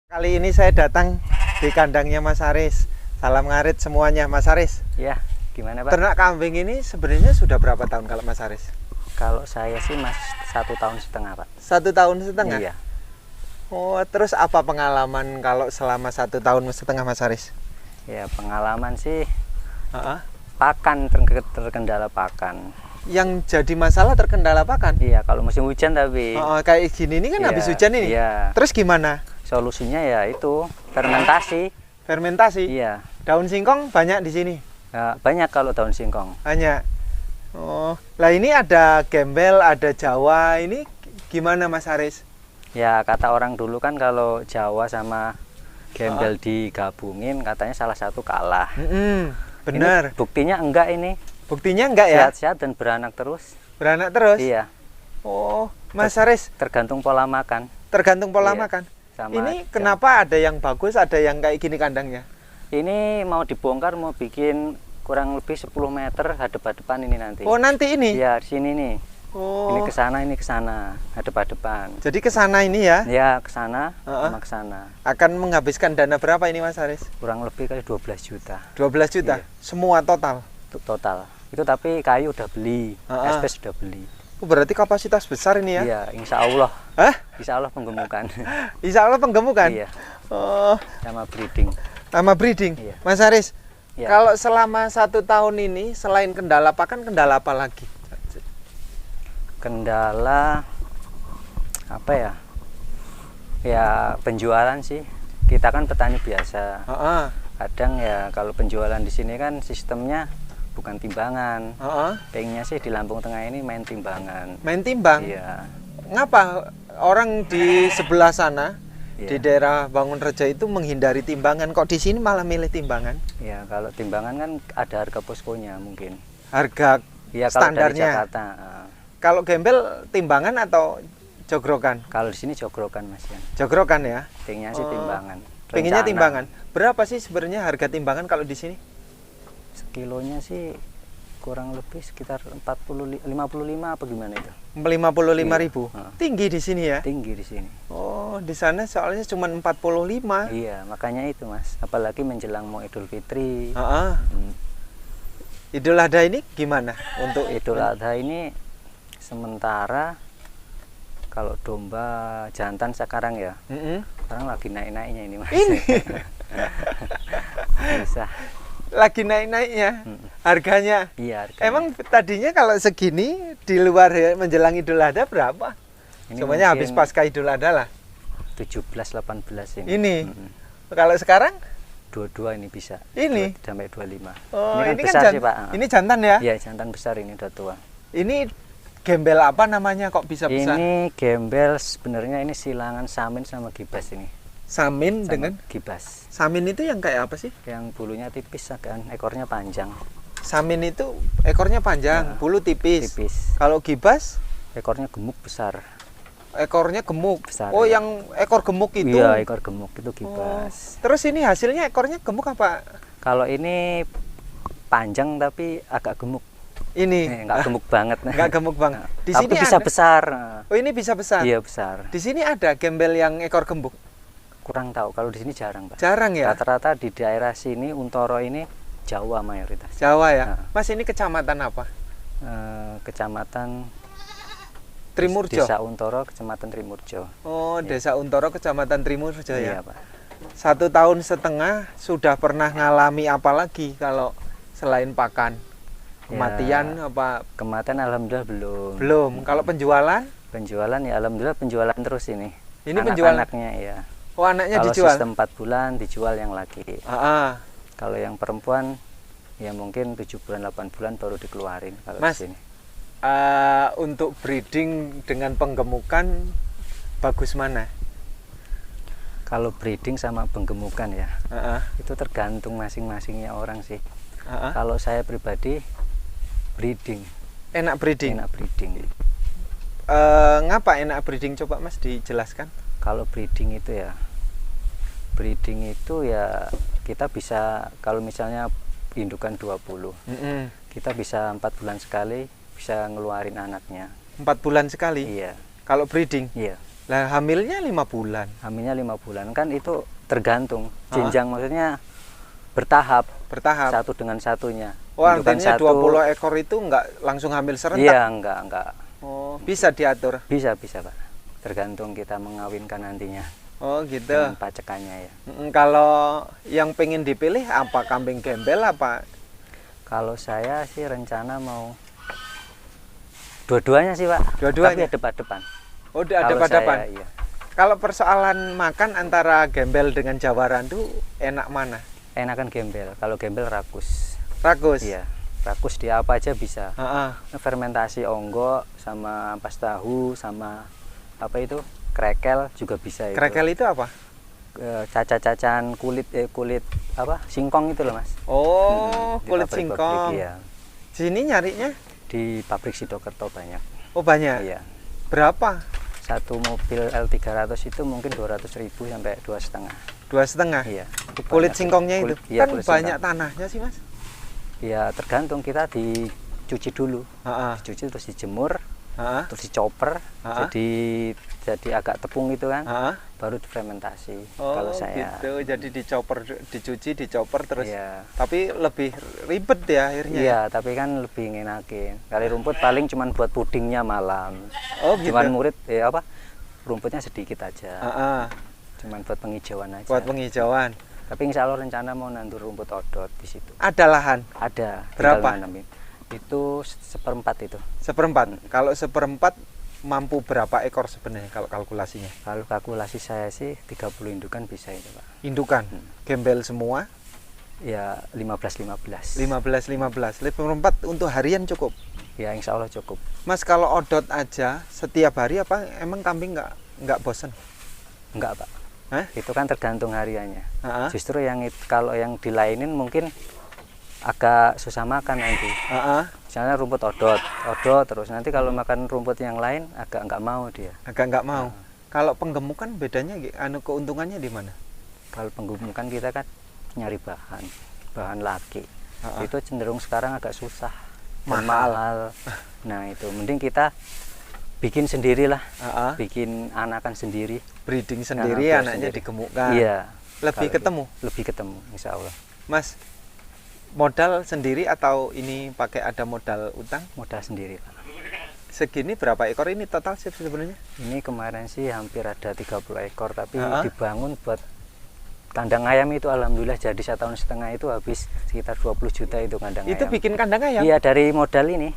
Kali ini saya datang di kandangnya Mas Haris. Salam ngarit semuanya, Mas Haris. Ya, gimana Pak? Ternak kambing ini sebenarnya sudah berapa tahun kalau Mas Haris? Kalau saya sih masih 1,5 tahun Pak. 1,5 tahun? Iya. Oh, terus apa pengalaman kalau selama 1,5 tahun Mas Haris? Ya, pengalaman sih Uh-uh. pakan, terkendala pakan. Yang jadi masalah terkendala pakan? Iya, kalau musim hujan tapi. Oh, kayak gini ini kan Iya, habis hujan ini. iya. Terus gimana? Solusinya ya itu fermentasi. Fermentasi? Iya. Daun singkong banyak di sini? Ya, banyak kalau daun singkong. Banyak. Oh, lah ini ada gembel, ada Jawa. Ini gimana Mas Haris? Ya, kata orang dulu kan kalau Jawa sama gembel digabungin katanya salah satu kalah. Benar. Ini buktinya enggak ini. Buktinya enggak ya? Sehat-sehat dan beranak terus. Beranak terus? Iya. Oh, Mas Haris. Tergantung pola makan. Tergantung pola Iya. makan. Sama Ini kenapa ada yang bagus, ada yang kayak gini kandangnya? Ini mau dibongkar, mau bikin kurang lebih 10 meter hadap-hadapan ini nanti. Oh, nanti ini? Iya, di sini nih. Oh. Ini ke sana, hadap-hadapan. Jadi ke sana ini ya? Ya, ke sana, Uh-uh. sama ke sana. Akan menghabiskan dana berapa ini Mas Haris? Kurang lebih kali 12 juta 12 juta? Iya. Semua total? total. Itu tapi kayu udah beli, Uh-uh. SPS udah beli. Oh, berarti kapasitas besar ini ya? Iya, insya Allah. Hah? Insya Allah penggemukan. Insya Allah penggemukan? Iya, Oh, sama breeding. sama breeding? Iya. Mas Haris, Iya. kalau selama 1 tahun ini, selain kendala pakan, kendala apa lagi? Kendala apa ya? Ya penjualan sih. Kita kan petani biasa. Heeh. Kadang ya kalau penjualan di sini kan sistemnya bukan timbangan. Heeh. Pengennya sih di Lampung Tengah ini main timbangan. Main timbang? Iya. Ngapa orang di sebelah sana, Iya. di daerah Bangunrejo itu menghindari timbangan, kok di sini malah milih timbangan? Ya kalau timbangan kan ada harga poskonya mungkin. Harga Iya kalau dari standarnya? Jakarta. Kalau gembel timbangan atau jogrokan? Kalau di sini jogrokan Mas ya. Jogrokan ya? Pengennya sih Oh. timbangan. Pengennya Rencana. timbangan. Berapa sih sebenarnya harga timbangan kalau di sini? Sekilonya sih kurang lebih sekitar 55 apa gimana itu? 55.000. Iya. Tinggi di sini ya? Tinggi di sini. Oh, di sana soalnya cuma 45. Iya, makanya itu Mas. Apalagi menjelang mau Idul Fitri. Heeh. Hmm. Idul Adha ini gimana untuk Idul Adha ini sementara kalau domba jantan sekarang ya, Mm-mm. sekarang lagi naik-naiknya ini Mas. Ini Bisa. lagi naik-naiknya harganya. Iya. Harganya. Emang tadinya kalau segini di luar ya, menjelang Idul Adha berapa? Ini Semuanya habis mungkin pasca Idul Adha lah. 17-18 ini. Ini. Mm-mm. Kalau sekarang 22 ini bisa. Ini? 2 sampai 25. oh, ini kan ini besar kan sih Pak. ini jantan ya? Iya, jantan besar ini udah tua. Ini gembel apa namanya kok bisa besar? Ini gembel sebenarnya ini silangan samin sama gibas ini. Samin Sama dengan gibas. samin itu yang kayak apa sih? Yang bulunya tipis kan, ekornya panjang. Samin itu ekornya panjang, Nah, bulu tipis. Tipis. Kalau gibas Ekornya gemuk besar. ekornya gemuk. Besar, Oh, ya. yang ekor gemuk itu. Iya, ekor gemuk itu Oh. gibas. Terus ini hasilnya ekornya gemuk apa? Kalau ini panjang tapi agak gemuk. Ini Enggak gemuk banget. nggak gemuk banget. Nah, Di tapi sini bisa ada. besar. Oh, ini bisa besar. Iya, besar. Di sini ada gembel yang ekor gemuk. Kurang tahu kalau di sini jarang, Pak. Jarang ya? Rata-rata di daerah sini Untoro ini Jawa mayoritas. Jawa ya. Nah. Mas, ini kecamatan apa? Kecamatan Trimurjo. Desa Untoro, Kecamatan Trimurjo. Oh, Desa Untoro, Kecamatan Trimurjo Iya, ya. Pak. 1,5 tahun sudah pernah ngalami apa lagi kalau selain pakan? Kematian apa? Kematian alhamdulillah belum. Belum. Kalau penjualan? Penjualan ya alhamdulillah penjualan terus ini. Ini penjualan? Anak-anaknya ya. Oh, anaknya Kalau dijual? sistem 4 bulan dijual yang laki. Ah, Kalau yang perempuan ya mungkin 7 bulan 8 bulan baru dikeluarin kalau Mas, di sini. untuk breeding dengan penggemukan bagus mana? Kalau breeding sama penggemukan ya, Ah, itu tergantung masing-masingnya orang sih. ah. Kalau saya pribadi breeding, Enak breeding. enak breeding. Ngapa enak breeding? Coba Mas dijelaskan. Kalau breeding itu ya kita bisa kalau misalnya indukan 20, Mm-mm. kita bisa 4 bulan sekali bisa ngeluarin anaknya. 4 bulan sekali. Iya, Kalau breeding. iya. Lah hamilnya 5 bulan. Hamilnya 5 bulan kan itu tergantung jenjang, maksudnya bertahap satu dengan satunya. Oh, artinya 20 ekor itu nggak langsung hamil serentak? Iya, enggak. Oh, bisa diatur? Bisa Pak. Tergantung kita mengawinkan nantinya. Oh gitu. Dengan pacekannya ya. Kalau yang pengen dipilih apa, kambing gembel apa? Kalau saya sih rencana mau dua-duanya sih Pak. Dua-duanya? Tapi adep-adepan. Oh, adep-adepan? Iya. Kalau persoalan makan antara gembel dengan Jawa Randu, enak mana? Enakan gembel. Kalau gembel rakus. Rakus? Iya. Rakus dia apa aja bisa. Fermentasi onggo sama ampas tahu sama apa itu krekel juga bisa. Krekel itu apa? Caca-cacan kulit apa singkong itu loh Mas. Oh, kulit singkong. Iya. Sini nyarinya? Di pabrik Sidokerto banyak. Oh banyak? Iya. Berapa? Satu mobil L300 itu mungkin 200.000 sampai 2,5. 2,5? Iya. Kulit singkongnya itu? Iya, kan banyak tanahnya sih Mas? Ya tergantung, kita dicuci dulu. Dicuci terus dijemur. Terus dicoper, jadi agak tepung gitu kan, baru difermentasi. Oh, kalau saya gitu. Jadi dicuci, dicoper terus. Iya. Tapi lebih ribet ya akhirnya. Iya, tapi kan lebih ngenakin. Kali rumput paling cuman buat pudingnya malam. Oh gitu. Cuman rumputnya sedikit aja. Cuman buat penghijauan aja. Buat penghijauan. Tapi insya Allah rencana mau nandur rumput odot di situ. Ada lahan? Ada. Berapa? Itu 1/4 itu. 1/4. Kalau 1/4 mampu berapa ekor sebenarnya kalau kalkulasinya? Kalau kalkulasi saya sih 30 indukan bisa itu Pak. Indukan? Gembel semua? Ya 15-15. 15-15. 1/4 untuk harian cukup? Ya insya Allah cukup. Mas kalau odot aja setiap hari apa emang kambing nggak bosen? Enggak Pak. Itu kan tergantung hariannya. Justru kalau yang dilainin mungkin agak susah makan nanti. Misalnya rumput odot terus, nanti kalau makan rumput yang lain agak nggak mau dia. Agak nggak mau. Kalau penggemukan bedanya, keuntungannya di mana? Kalau penggemukan kita kan nyari bahan laki. Itu cenderung sekarang agak susah, mahal. Nah itu mending kita bikin sendirilah, bikin anakan sendiri, breeding sendiri, anaknya digemukkan. Iya. Lebih ketemu, insya Allah. Mas, modal sendiri atau ini pakai ada modal utang? Modal sendiri Pak. Segini berapa ekor ini total sih sebenarnya? Ini kemarin sih hampir ada 30 ekor, tapi dibangun buat kandang ayam itu alhamdulillah jadi 1,5 tahun itu habis sekitar 20 juta itu kandang ayam. Itu bikin kandang ayam? Iya, dari modal ini.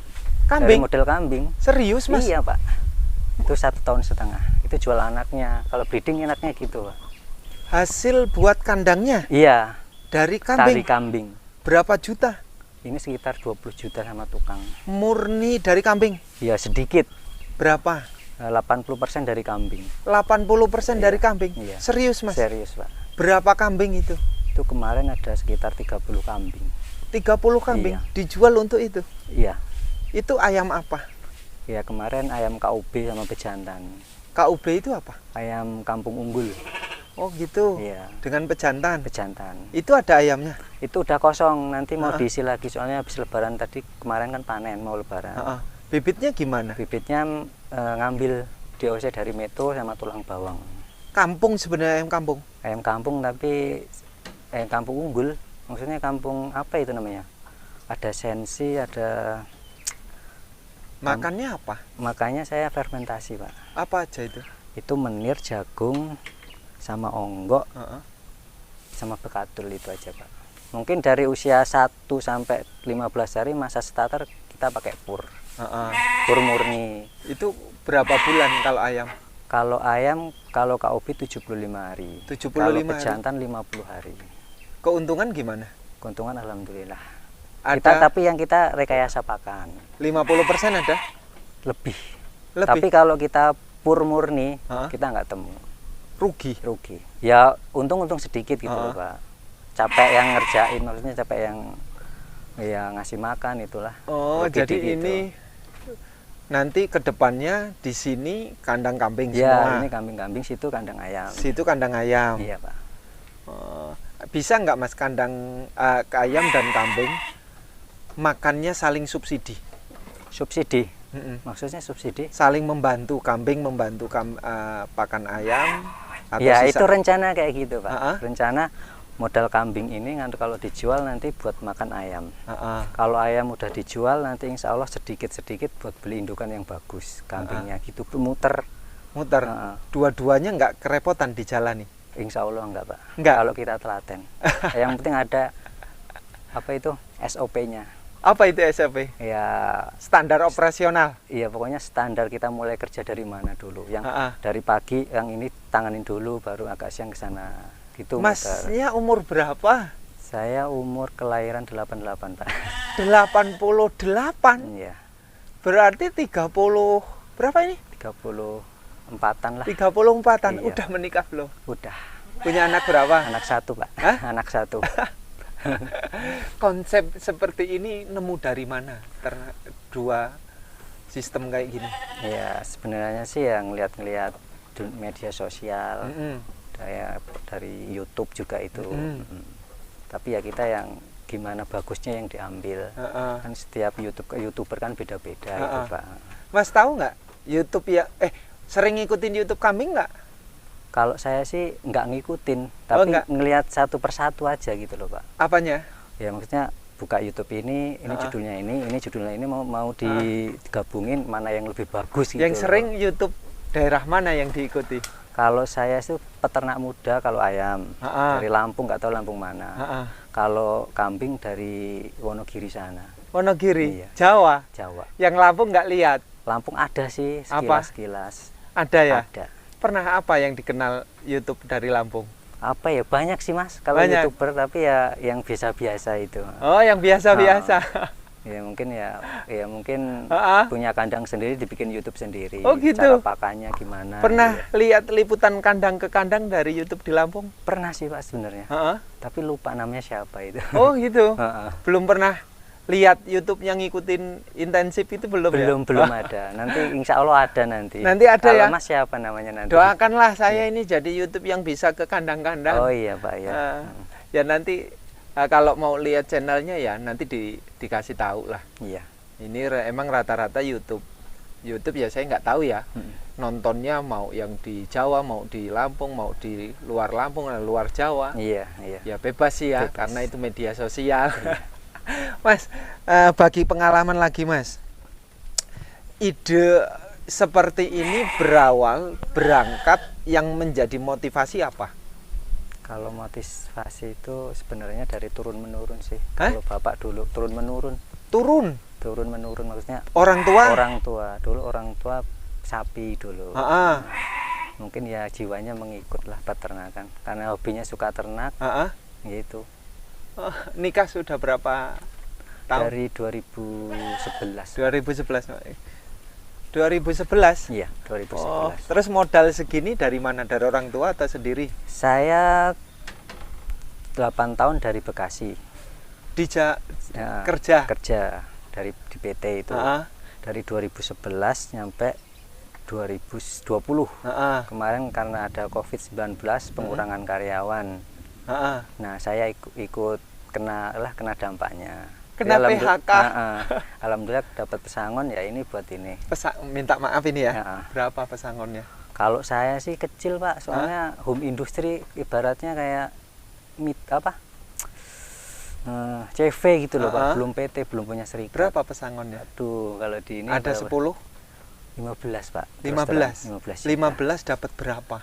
Kambing? Dari modal kambing. Serius Mas? Iya Pak. Itu 1,5 tahun. Itu jual anaknya. Kalau breeding enaknya gitu Pak. Hasil buat kandangnya? Iya. Dari kambing? Dari kambing. Berapa juta? Ini sekitar 20 juta sama tukang. Murni dari kambing? Iya, sedikit. Berapa? 80% dari kambing. 80% dari kambing? Iya. Serius Mas? Serius Pak. Berapa kambing itu? Itu kemarin ada sekitar 30 kambing. 30 kambing? Iya. Dijual untuk itu? Iya. Itu ayam apa? Ya kemarin ayam KUB sama pejantan. KUB itu apa? Ayam kampung unggul. Oh gitu. Iya. Dengan pejantan. Pejantan. Itu ada ayamnya? Itu udah kosong, nanti mau diisi lagi soalnya habis lebaran tadi, kemarin kan panen mau lebaran. Bibitnya gimana? Bibitnya ngambil DOC dari Meto sama tulang bawang. Kampung sebenarnya, ayam kampung. Ayam kampung tapi ayam kampung unggul. Maksudnya kampung apa itu namanya? Ada sensi, ada. Makannya apa? Makanya saya fermentasi Pak. Apa aja itu? Itu menir, jagung, sama onggok, sama bekadul, itu aja Pak. Mungkin dari usia 1 sampai 15 hari masa starter kita pakai pur. Pur murni. Itu berapa bulan kalau ayam? Kalau ayam, kalau KUB 75 hari. 75 kalau hari. pejantan 50 hari. Keuntungan gimana? Keuntungan alhamdulillah. Ada tapi yang kita rekayasa pakan. 50% ada? Lebih. Tapi kalau kita pur murni, kita nggak temu. Rugi? Rugi. Ya untung sedikit gitu loh Pak. Capek yang ngerjain, maksudnya capek yang ngasih makan itulah. Oh, rugi jadi gitu. ini nanti kedepannya di sini kandang kambing ya, semua? Ini kambing-kambing, situ kandang ayam. Situ kandang ayam? Iya Pak. Bisa nggak Mas kandang ayam dan kambing makannya saling subsidi? Subsidi? Maksudnya subsidi? Saling membantu, kambing membantu pakan ayam. Atau ya itu rencana kayak gitu Pak. Rencana modal kambing ini kalau dijual nanti buat makan ayam. Kalau ayam udah dijual nanti insya Allah sedikit-sedikit buat beli indukan yang bagus kambingnya gitu, muter. Dua-duanya nggak kerepotan di jalan nih? Insya Allah enggak Pak. Enggak. Kalau kita telaten. Yang penting ada apa itu SOP-nya. Apa itu SOP? Ya standar operasional. Iya pokoknya standar kita mulai kerja dari mana dulu. Yang dari pagi yang ini tanganin dulu baru agak siang ke sana. Gitu. Masnya umur berapa? Saya umur kelahiran 88 Pak. 88? Iya. Berarti 30 berapa ini? 34-an lah. 34-an. Iya. Udah menikah belum? Udah. Punya anak berapa? Anak 1 Pak. Anak 1. Konsep seperti ini nemu dari mana? Dua sistem kayak gini? Ya sebenarnya sih yang ngeliat-ngeliat media sosial, dari YouTube juga itu. Tapi ya kita yang gimana bagusnya yang diambil. Kan setiap YouTuber kan beda-beda itu Pak. Mas tahu nggak YouTube ya? Sering ngikutin YouTube kambing nggak? Kalau saya sih nggak ngikutin, tapi ngelihat satu persatu aja gitu loh Pak. Apanya? Ya maksudnya buka YouTube ini judulnya ini judulnya ini mau digabungin mana yang lebih bagus gitu. Yang sering YouTube daerah mana yang diikuti? Kalau saya itu peternak muda kalau ayam dari Lampung, nggak tahu Lampung mana. Kalau kambing dari Wonogiri sana. Wonogiri, iya. Jawa. Yang Lampung nggak lihat? Lampung ada sih sekilas. Ada ya? Ada. Pernah apa yang dikenal YouTube dari Lampung? Apa ya, banyak sih Mas kalau YouTuber, tapi ya yang biasa-biasa itu. Oh, yang biasa-biasa. Ya mungkin mungkin punya kandang sendiri dibikin YouTube sendiri. Oh gitu. Cara pakannya gimana? Pernah lihat liputan kandang ke kandang dari YouTube di Lampung? Pernah sih Pak sebenarnya. Tapi lupa namanya siapa itu. Oh gitu. Belum pernah lihat YouTube yang ngikutin intensif itu belum ya? Belum ada. Nanti insya Allah ada nanti. Nanti ada. Kalau ya? Mas siapa namanya nanti? Doakanlah saya ini jadi YouTube yang bisa ke kandang-kandang. Oh iya Pak ya. Ya nanti kalau mau lihat channelnya ya nanti dikasih tahu lah. Iya. Ini emang rata-rata YouTube ya saya nggak tahu ya. Nontonnya mau yang di Jawa, mau di Lampung, mau di luar Lampung, luar Jawa. Iya. Ya bebas sih ya, bebas. karena itu media sosial. Iya. Mas, bagi pengalaman lagi Mas, ide seperti ini berangkat yang menjadi motivasi apa? Kalau motivasi itu sebenarnya dari turun menurun sih. Kalau Bapak dulu turun menurun. Turun menurun maksudnya orang tua dulu orang tua sapi dulu. Mungkin ya jiwanya mengikut lah peternakan karena hobinya suka ternak. Gitu. Nikah sudah berapa tahun? Dari 2011. 2011? Iya, 2011. Oh, terus modal segini dari mana? Dari orang tua atau sendiri? Saya 8 tahun dari Bekasi. Kerja dari di PT itu. Dari 2011 nyampe 2020. Kemarin karena ada COVID-19 pengurangan karyawan. Nah, saya ikut kena dampaknya. Kena PHK. Alhamdulillah dapat pesangon ya ini buat ini. Minta maaf ini ya. Berapa pesangonnya? Kalau saya sih kecil Pak, soalnya home industry ibaratnya kayak CV gitu loh Pak, belum PT, belum punya serikat. Berapa pesangonnya? Aduh, kalau di ini ada berapa? 10? 15 Pak. 15 dapat berapa?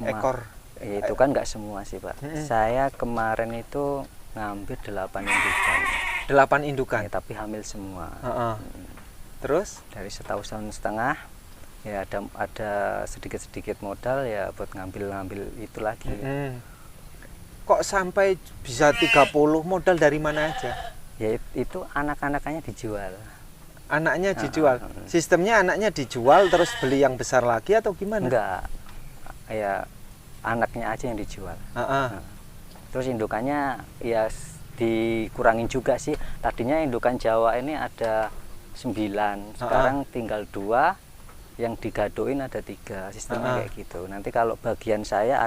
Ekor? Ya, itu kan nggak semua sih Pak. Saya kemarin itu ngambil 8 indukan. 8 indukan? Ya, tapi hamil semua. Terus? Dari setahun setengah ya ada sedikit-sedikit modal ya buat ngambil itu lagi. Kok sampai bisa 30 modal dari mana aja? Ya itu anak-anakannya dijual. Anaknya dijual? Sistemnya anaknya dijual terus beli yang besar lagi atau gimana? Enggak. Ya anaknya aja yang dijual. Terus indukannya ya dikurangin juga sih. Tadinya indukan Jawa ini ada 9, sekarang tinggal 2, yang digadoin ada 3. Sistemnya kayak gitu. Nanti kalau bagian saya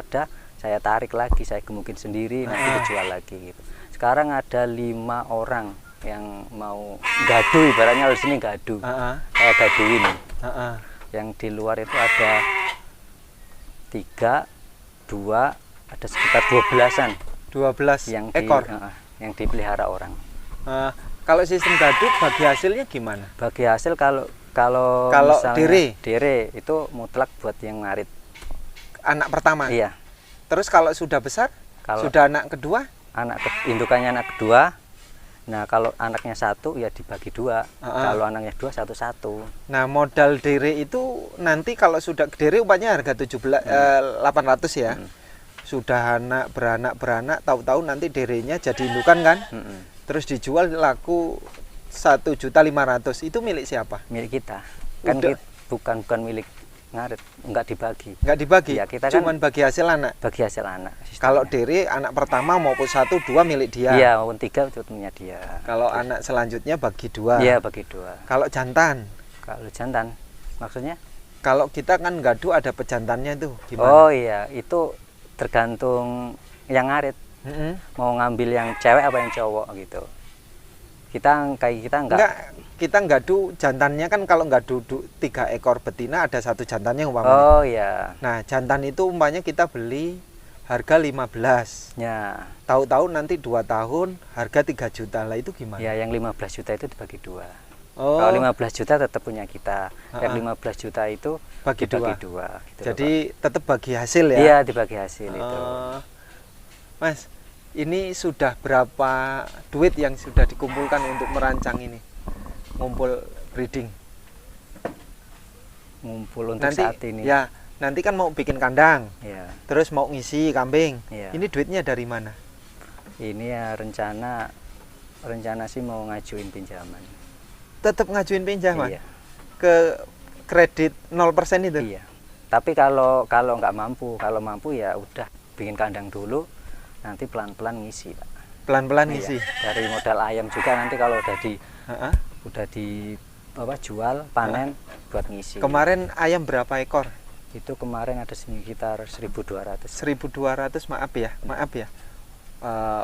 tarik lagi, saya gemukin sendiri, nanti dijual lagi gitu. Sekarang ada 5 orang yang mau gadu, ibaratnya di sini gadu, kayak gaduin. Yang di luar itu ada 3, 2, ada sekitar 12-an. 12 yang ekor yang dipelihara orang. Kalau sistem gadu bagi hasilnya gimana? Bagi hasil kalau misalnya dere itu mutlak buat yang ngarit. Anak pertama? Iya. Terus kalau sudah besar? Sudah anak kedua? Indukannya anak kedua. Nah kalau anaknya 1 ya dibagi 2. Kalau anaknya 2 1-1. Nah modal dere itu nanti kalau sudah dere umpamanya harga 800 ya. Sudah beranak tahu-tahu nanti derenya jadi indukan kan? Terus dijual laku 1.500.000. Itu milik siapa? Milik kita. Kan bukan milik ngarit, enggak dibagi. Ya, kita cuman bagi hasil anak. Bagi hasil anak. Kalau dere anak pertama maupun 1, 2 milik dia. Iya, maupun 3 itu punya dia. Kalau anak selanjutnya bagi 2. Iya, bagi 2. Kalau jantan? Kalau jantan maksudnya? Kalau kita kan gadu ada pejantannya tuh gimana? Oh iya, itu tergantung yang ngarit. Mau ngambil yang cewek apa yang cowok gitu. Kita enggak. Kita gadu jantannya kan, kalau gadu 3 ekor betina ada 1 jantannya umpamanya. Oh iya. Nah, jantan itu umpamanya kita beli harga 15. Ya. Tahu-tahu nanti 2 tahun harga 3 juta. Lah itu gimana? Ya, yang 15 juta itu dibagi 2. Oh. Kalau 15 juta tetap punya kita. Yang 15 juta itu bagi 2. Gitu. Jadi tetap bagi hasil ya? Iya, dibagi hasil itu. Mas, ini sudah berapa duit yang sudah dikumpulkan untuk merancang ini? Ngumpul breeding. Ngumpul untuk nanti, saat ini. Ya, nanti kan mau bikin kandang. Ya. Terus mau ngisi kambing. Ya. Ini duitnya dari mana? Ini ya rencana sih mau ngajuin pinjaman. Tetap ngajuin pinjaman? Iya. Ke kredit 0% itu? Iya. Tapi kalau nggak mampu, kalau mampu ya udah bikin kandang dulu, nanti pelan-pelan ngisi, Pak. Pelan-pelan iya. ngisi. Dari modal ayam juga nanti kalau udah di jual, panen buat ngisi. Kemarin ayam berapa ekor? Itu kemarin ada sekitar 1.200. 1.200, maaf ya.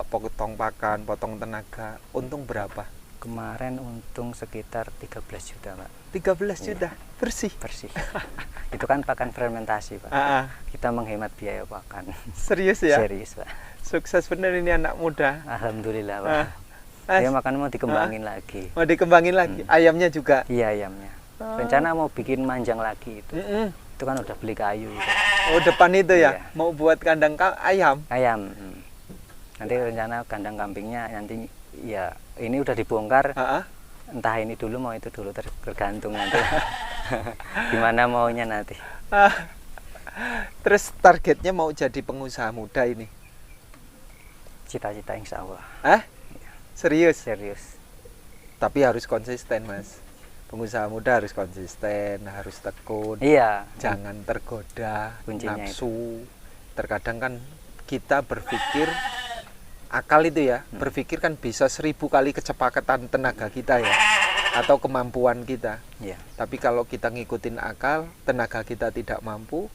Potong pakan, potong tenaga, untung berapa? Kemarin untung sekitar 13 juta, Pak. 13 juta? Iya. Bersih? Bersih. Itu kan pakan fermentasi, Pak. Kita menghemat biaya pakan. Serius ya? Serius, Pak. Sukses bener ini anak muda. Alhamdulillah, Pak. Dia makan mau dikembangin lagi. Mau dikembangin lagi? Ayamnya juga? Iya, ayamnya. Rencana mau bikin manjang lagi itu. Itu kan udah beli kayu. Gitu. Oh, depan itu ya? Iya. Mau buat kandang ayam? Ayam. Nanti rencana kandang kambingnya nanti ya ini udah dibongkar. Entah ini dulu mau itu dulu, tergantung nanti. Gimana maunya nanti. Terus targetnya mau jadi pengusaha muda ini? Cita-cita insya Allah. Serius? Serius. Tapi harus konsisten, Mas. Pengusaha muda harus konsisten, harus tekun. Iya. Jangan tergoda, kuncinya nafsu. Terkadang kan kita berpikir, akal itu ya, berpikir kan bisa 1000 kali kecepatan tenaga kita ya, atau kemampuan kita. Iya. Tapi kalau kita ngikutin akal, tenaga kita tidak mampu,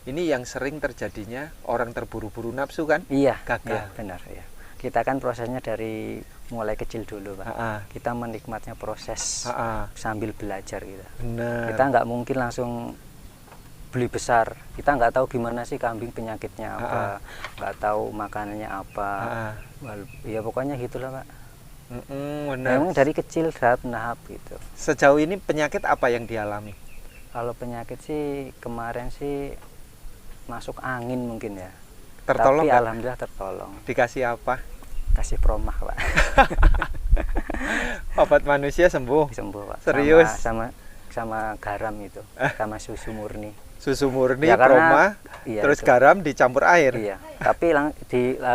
ini yang sering terjadinya orang terburu-buru nafsu kan? Iya. Gagal. Iya, benar ya. Kita kan prosesnya dari mulai kecil dulu, Pak. Kita menikmatnya proses sambil belajar gitu. Benar. Kita nggak mungkin langsung beli besar. Kita nggak tahu gimana sih kambing penyakitnya apa, nggak tahu makanannya apa. Ya pokoknya gitulah, Pak. Benar. Memang dari kecil tahap gitu. Sejauh ini penyakit apa yang dialami? Kalau penyakit sih kemarin sih masuk angin mungkin ya. Tertolong? Tapi alhamdulillah tertolong. Dikasih apa? Kasih promah, Pak. Obat manusia sembuh? Sembuh, Pak. Serius? Sama garam itu, sama susu murni. Susu murni, ya, promah, iya, terus itu. Garam dicampur air? Iya, tapi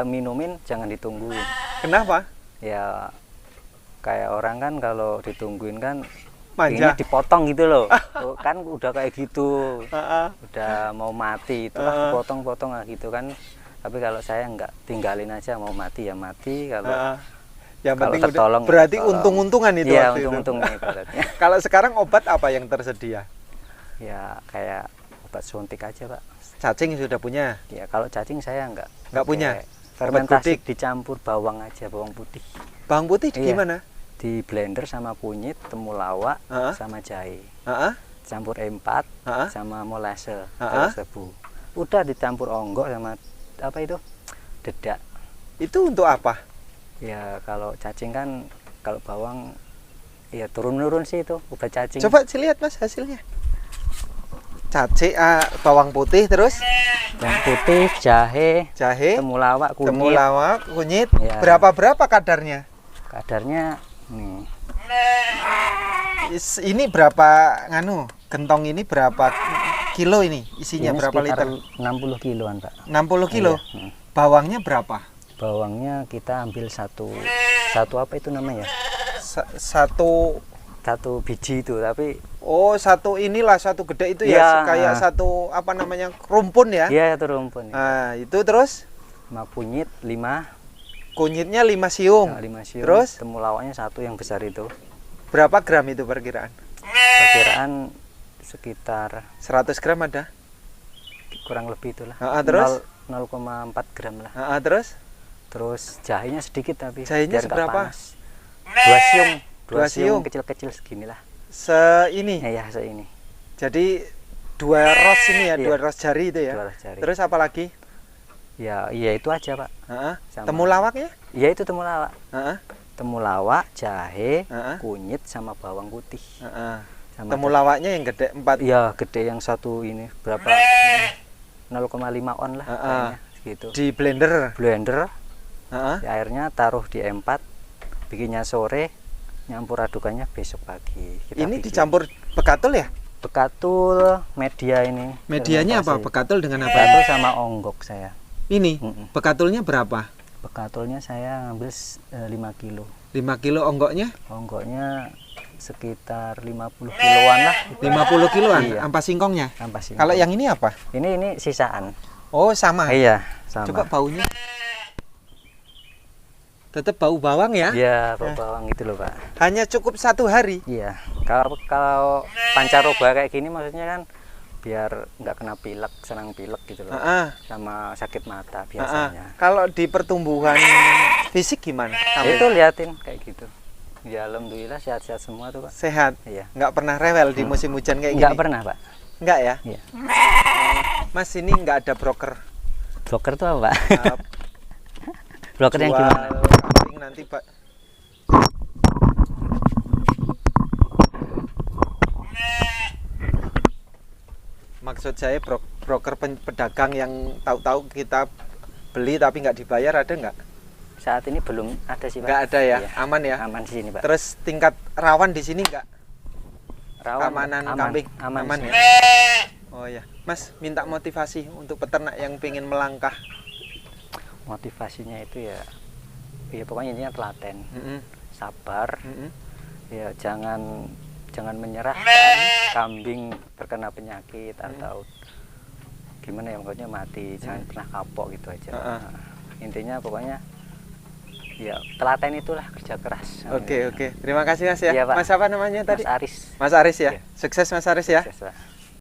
minumin jangan ditungguin. Kenapa? Ya, kayak orang kan kalau ditungguin kan manja, dipotong gitu loh. Kan udah kayak gitu, udah mau mati itu, potong-potong gitu kan. Tapi kalau saya enggak, tinggalin aja, mau mati ya mati. Kalau yang kalau penting tertolong, berarti untung-untungan itu. Iya, untung-untungnya ibaratnya. Kalau sekarang obat apa yang tersedia? Ya kayak obat suntik aja, Pak. Cacing sudah punya? Ya kalau cacing saya enggak punya. Fermentasi dicampur bawang aja, bawang putih. Bawang putih iya. Gimana? di blender sama kunyit, temulawak, sama jahe. Campur E4 sama molase, terus tebu. Udah dicampur onggok sama apa itu? Dedak. Itu untuk apa? Ya kalau cacing kan, kalau bawang ya turun-turun sih itu, udah cacing. Coba lihat Mas hasilnya. Cacing, bawang putih terus? Bawang putih, jahe, temulawak, kunyit. Ya. Berapa kadarnya? Kadarnya nih. Ini berapa gentong ini berapa kilo ini? Isinya ini berapa liter? 60 kiloan, Pak. 60 kilo? Iya. Bawangnya berapa? Bawangnya kita ambil satu apa itu namanya? Satu biji itu, tapi satu gede itu ya, kayak satu apa namanya, rumpun ya? Iya, itu rumpun. Nah, itu terus? Sama kunyit 5. Kunyitnya 5 siung. 5 siung. Terus? Temulawaknya 1 yang besar itu. Berapa gram itu perkiraan? Perkiraan sekitar 100 gram ada? Kurang lebih itulah. Terus? 0,4 gram lah. Terus? Terus jahenya sedikit tapi. Jahenya seberapa? 2 siung. 2 siung kecil-kecil seginilah. Seini? Ya, seini. Jadi 2 ros ini ya, 2 ros jari itu ya? 2 ros jari. Terus apa lagi? Ya, iya itu aja, Pak. Temulawaknya? Iya, itu temulawak. Temulawak, jahe, kunyit sama bawang putih. Sama temulawaknya yang gede 4? Iya, gede yang satu ini berapa? 0,5 on lah kayaknya gitu. Di blender? Blender. Airnya taruh di E4, bikinnya sore, nyampur adukannya besok pagi. Ini dicampur bekatul ya? Bekatul, media ini. Medianya apa? Bekatul dengan apa? Bekatul sama onggok saya. Ini? Bekatulnya berapa? Bekatulnya saya ngambil 5 kilo. 5 kilo onggoknya? Onggoknya sekitar 50 kiloan lah. 50 kiloan? Iya. Ampas singkongnya? Ampas singkong. Kalau yang ini apa? Ini sisaan. Oh, sama? Iya, sama. Coba baunya. Tetap bau bawang ya? Iya, bau bawang gitu loh, Pak. Hanya cukup 1 hari? Iya. Kalau pancaroba kayak gini maksudnya kan biar nggak kena pilek, senang pilek gitu loh. Sama sakit mata biasanya. Kalau di pertumbuhan fisik gimana? Itu liatin kayak gitu. Ya alhamdulillah sehat-sehat semua tuh, Pak. Sehat? Iya. Nggak pernah rewel di musim hujan kayak gini? Nggak pernah, Pak. Nggak ya? Iya. Mas, ini nggak ada broker? Broker tuh apa, Pak? Broker yang gimana? Kambing nanti, Pak. Maksud saya broker pedagang yang tahu-tahu kita beli tapi nggak dibayar, ada nggak? Saat ini belum ada sih, Pak. Nggak ada ya? Iya. Aman ya? Aman di sini, Pak. Terus tingkat rawan di sini nggak? Rawan, kambing? Aman ya? Oh ya, Mas, minta motivasi untuk peternak yang pengen melangkah. Motivasinya itu ya pokoknya intinya telaten, sabar, ya jangan menyerah. Kambing terkena penyakit atau gimana ya, pokoknya mati, jangan pernah kapok gitu aja. Intinya pokoknya ya telaten itulah, kerja keras. Oke. Terima kasih Mas ya. Iya, Pak. Mas apa namanya tadi? Mas Aris. Mas Aris ya. Iya. Sukses Mas Aris ya. Sukses, Pak.